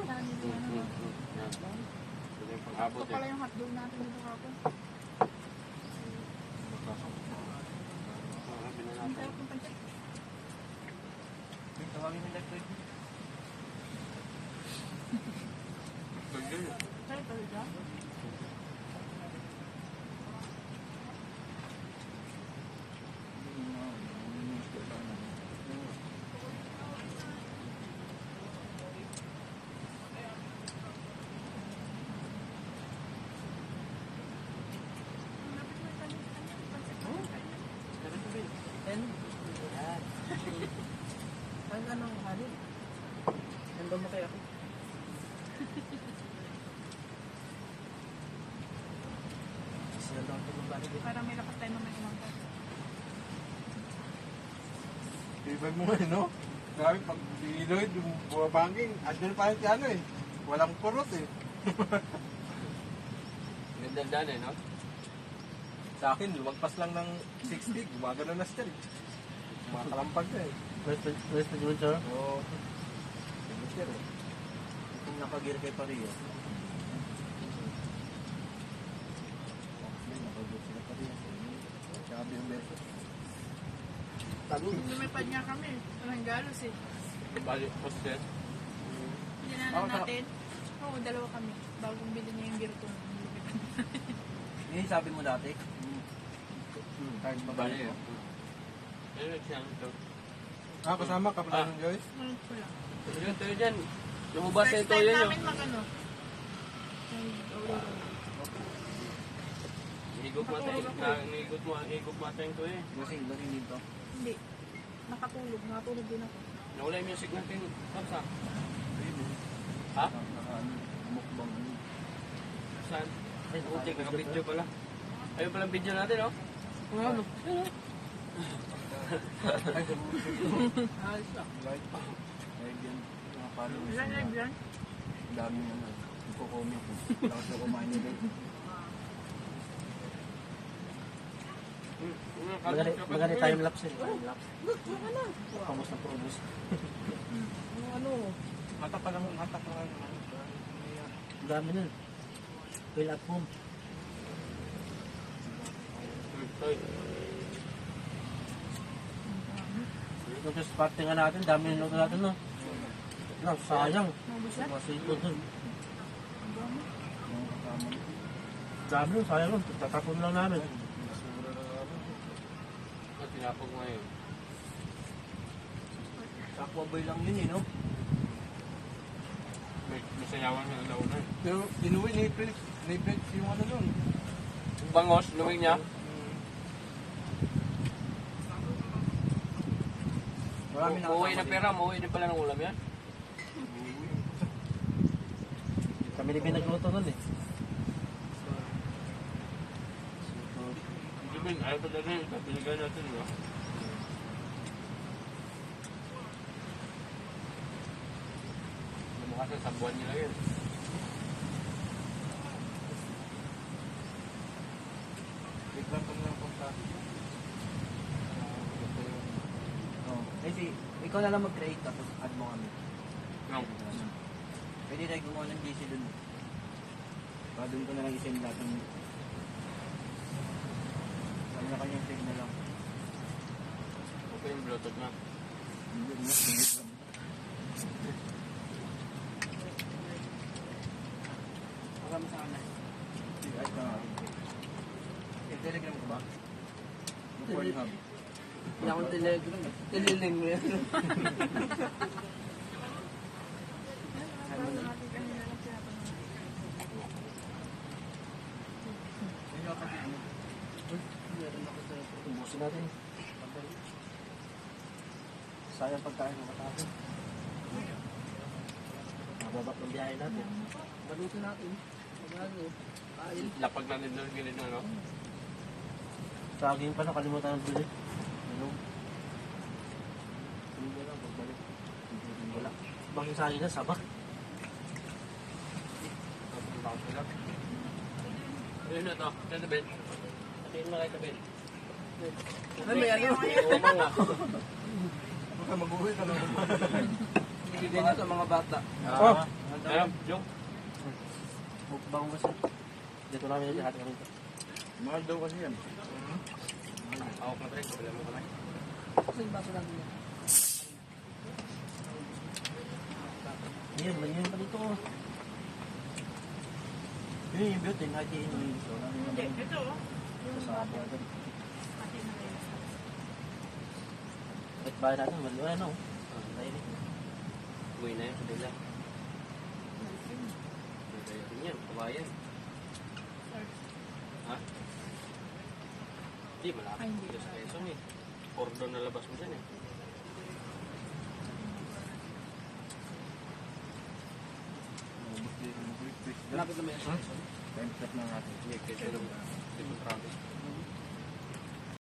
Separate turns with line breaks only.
Ito pala yung hotdog natin dito ako. Ang sarap ng pancit.
Tawagin nila ito.
Sarap talaga.
Ang anong hari? Nandun mo kayo ako. Sila daw ito magbalik.
Para may lakas tayo mamaya kumangka.
Ibig mo eh, no? Grabe, pag Lloyd, yung bumabangking, andyan pa si ano eh. Walang purot eh.
Nagdandaan eh, no?
Sa akin, lumagpas lang ng 60, gumagano na siya eh. Makakalampag na eh.
Where's the good, sir?
Oo. Sige siya eh.
Kung nakagir kay Pario.
Nakagod sila pa rin. Sabi yung beso.
Lumipad niya kami. Walang galos eh.
Balik poster.
Pinanan natin. Oo, dalawa kami. Bagong bili niya yung beer ko.
Yung sabi mo dati?
Kahit
Balik
mabalik
eh.
mo.
Ano nagsiyang ito?
Ah, kasama ka pala ng Joyce?
Ano ko lang.
Yun, tayo dyan. Lumabas na
First
ito
time
yun.
namin mag-ano.
Higop mo tayo. Higop mo tayo ito eh. Lasing dito.
Hindi. Nakatulog. Nakatulog din ako.
Nawala yung music natin. Kapsa? Ha?
Mukbang.
Saan? Ay, buti. Naka-video pala. Ayun pala ang video natin, oh. Ano?
Ay, sa mga
Ayos na.
live. Live yan. Mga followers.
Ilan live yan?
Ang dami naman. Nagko-comment. Tapos na kumain nila.
Maganda time-lapse eh. Time-lapse. Pamos na produce.
Ano? Mata pa lang. Mata pa lang.
Ang dami nun. Fill at home. Ito sa party nga natin, dami yung luto natin, no? No, sayang.
Mabusat?
Masito dun.
Ang dami.
Dami nun, sayang nun. Tatapon lang namin.
Tinapog mo yun.
Sa Aquaboy lang yun, eh, no?
May sayawan na nauna.
Pero inuwi ni Felix. Ni Felix yung ano doon.
Bangos, luming niya.
Marami na
Umuwi na pera, umuwi din pala ng ulam yan.
Kami ni pinagluto nun, eh.
Hindi ba, ayaw pa na rin. Binigay natin, no? Lumakas sa buwan nila yun.
Biglang kami ng punta.
Oh. Eh, ikaw na lang mag-create, tapos add mo kami.
No.
Pwede tayo gumawa ng GC dun. Baka dun ko na lang isend natin. Sabi na kanya yung signal lang.
Okay yung Bluetooth na.
Hindi na, hindi lang. Marami sa kanan.
I-add ka nga.
Telegram ko ba?
Pornhub.
Hindi akong telegram. Tililing mo yan.
Parang natin kanina lang tinatanong.
Ayun yung kapatid mo.
Meron ako sa ubusin natin. Sayang pagkain ng katapon. Mababak ng biyahe natin. Balutin natin. Magano. Kain.
Lapag na din ng gilid na, no?
Saging pa nakalimutan ng bili. Ano? Hindi lang, pagbalik. Wala. Bakit saging na? Sabak.
Tapos ang sila. Ayun na to. Sa tabit. Atiin mo kayo tabit.
Ano may ano?
Umang nga.
Baka mag-uwi ka naman.
Ibigay niya sa mga bata.
Oh,
Alam, Jong.
Bang mo siya. Dito namin lahat kami.
Mahal daw kasi yan.
Ako na rin, wala mo kamay.
Kasi yung baso lang yun.
Yan, ganyan pa dito. Yun yung beauty, natin yung ito.
Hindi, ito oh. Yung
Sa
baso.
apo natin.
Pati na rin.
At bahay natin, wala no. Tayo ni.
Uwi na yun sa bila. Kaya yan, kabayan. Ha? Hindi, malapit.
Ay, hindi.
Dito sa Quezon eh. Cordon na labas mo dyan eh.
Ubus din yung quick.
Malapit naman yung
Time step na natin.
Hindi, Quezon.